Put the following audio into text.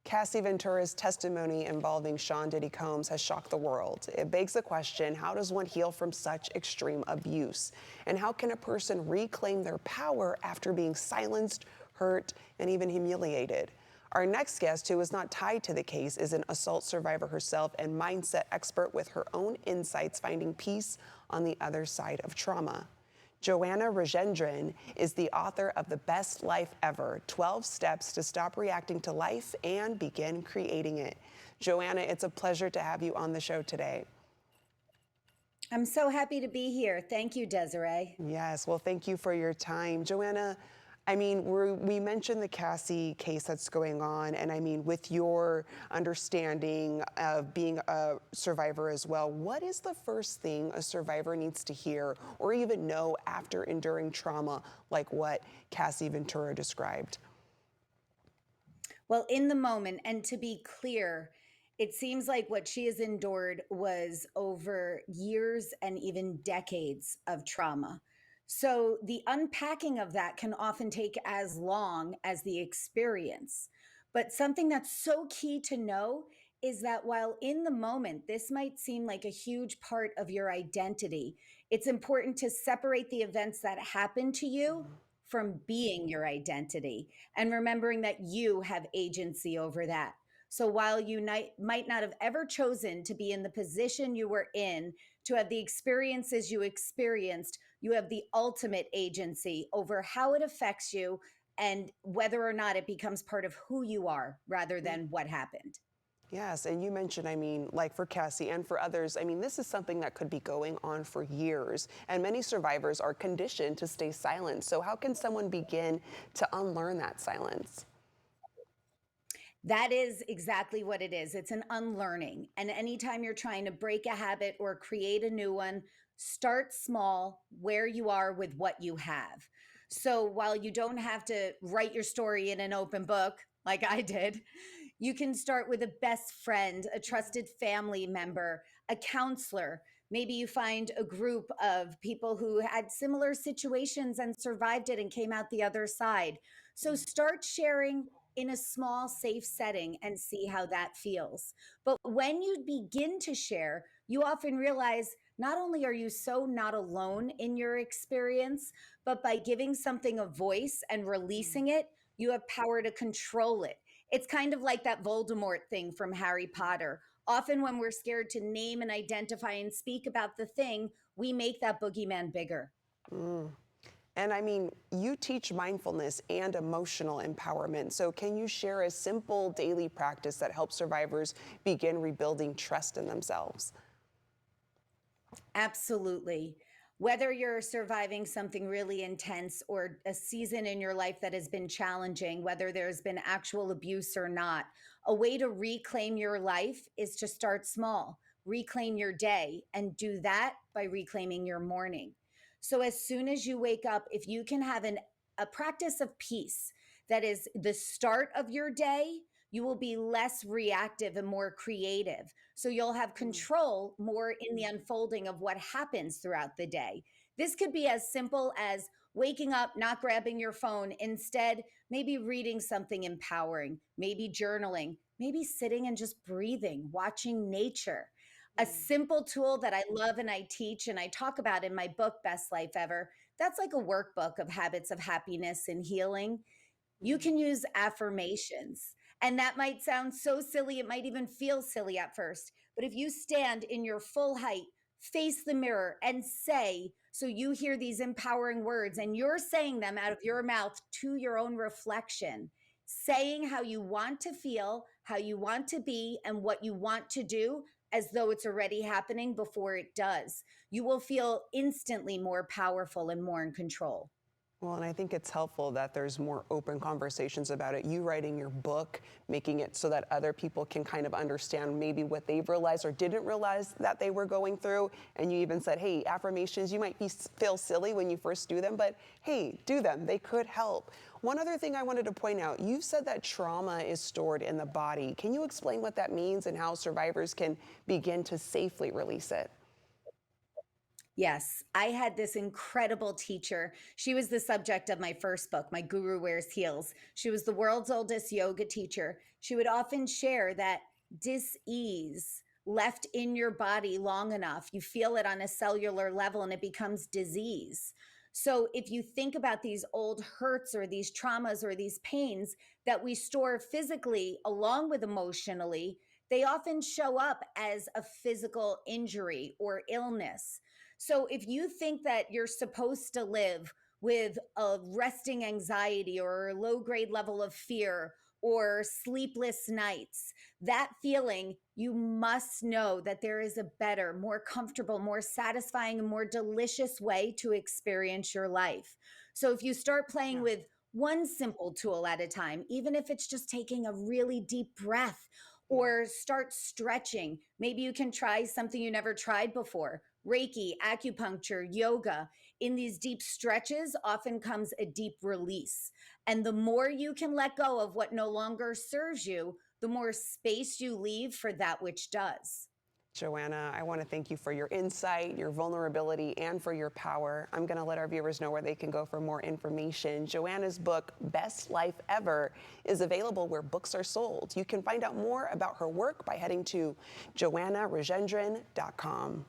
Cassie Ventura's testimony involving Sean Diddy Combs has shocked the world. It begs the question, how does one heal from such extreme abuse? And how can a person reclaim their power after being silenced, hurt, and even humiliated? Our next guest, who is not tied to the case, is an assault survivor herself and mindset expert with her own insights, finding peace on the other side of trauma. Joanna Rajendran is the author of The Best Life Ever, 12 Steps to Stop Reacting to Life and Begin Creating It. Joanna, it's a pleasure to have you on the show today. I'm so happy to be here. Thank you, Desiree. Yes, well, thank you for your time. Joanna, I mean, we mentioned the Cassie case that's going on, and I mean, with your understanding of being a survivor as well, what is the first thing a survivor needs to hear or even know after enduring trauma like what Cassie Ventura described? Well, in the moment, and to be clear, it seems like what she has endured was over years and even decades of trauma. So the unpacking of that can often take as long as the experience. But something that's so key to know is that while in the moment, this might seem like a huge part of your identity, it's important to separate the events that happen to you from being your identity and remembering that you have agency over that. So while you might not have ever chosen to be in the position you were in, to have the experiences you experienced, you have the ultimate agency over how it affects you and whether or not it becomes part of who you are rather than what happened. Yes, and you mentioned, I mean, like for Cassie and for others, I mean, this is something that could be going on for years, and many survivors are conditioned to stay silent. So how can someone begin to unlearn that silence? That is exactly what it is. It's an unlearning. And anytime you're trying to break a habit or create a new one, start small where you are with what you have. So while you don't have to write your story in an open book like I did, you can start with a best friend, a trusted family member, a counselor. Maybe you find a group of people who had similar situations and survived it and came out the other side. So start sharing in a small, safe setting and see how that feels. But when you begin to share, you often realize not only are you so not alone in your experience, but by giving something a voice and releasing it, you have power to control it. It's kind of like that Voldemort thing from Harry Potter. Often, when we're scared to name and identify and speak about the thing, we make that boogeyman bigger. Mm. And I mean, you teach mindfulness and emotional empowerment. So can you share a simple daily practice that helps survivors begin rebuilding trust in themselves? Absolutely. Whether you're surviving something really intense or a season in your life that has been challenging, whether there's been actual abuse or not, a way to reclaim your life is to start small, reclaim your day, and do that by reclaiming your morning. So as soon as you wake up, if you can have a practice of peace that is the start of your day, you will be less reactive and more creative. So you'll have control more in the unfolding of what happens throughout the day. This could be as simple as waking up, not grabbing your phone, instead, maybe reading something empowering, maybe journaling, maybe sitting and just breathing, watching nature. A simple tool that I love and I teach and I talk about in my book, Best Life Ever, that's like a workbook of habits of happiness and healing. You can use affirmations. And that might sound so silly, it might even feel silly at first. But if you stand in your full height, face the mirror, and say, so you hear these empowering words and you're saying them out of your mouth to your own reflection, saying how you want to feel, how you want to be, and what you want to do as though it's already happening before it does. You will feel instantly more powerful and more in control. Well, and I think it's helpful that there's more open conversations about it. You writing your book, making it so that other people can kind of understand maybe what they've realized or didn't realize that they were going through. And you even said, hey, affirmations, you might feel silly when you first do them, but hey, do them. They could help. One other thing I wanted to point out, you said that trauma is stored in the body. Can you explain what that means and how survivors can begin to safely release it? Yes, I had this incredible teacher. She was the subject of my first book, My Guru Wears Heels. She was the world's oldest yoga teacher. She would often share that dis-ease left in your body long enough, you feel it on a cellular level and it becomes disease. So if you think about these old hurts or these traumas or these pains that we store physically along with emotionally, they often show up as a physical injury or illness. So if you think that you're supposed to live with a resting anxiety or a low grade level of fear or sleepless nights, that feeling, you must know that there is a better, more comfortable, more satisfying, and more delicious way to experience your life. So if you start playing Yeah. with one simple tool at a time, even if it's just taking a really deep breath Yeah. or start stretching, maybe you can try something you never tried before. Reiki, acupuncture, yoga. In these deep stretches often comes a deep release. And the more you can let go of what no longer serves you, the more space you leave for that which does. Joanna, I want to thank you for your insight, your vulnerability, and for your power. I'm going to let our viewers know where they can go for more information. Joanna's book, Best Life Ever, is available where books are sold. You can find out more about her work by heading to joannarajendran.com.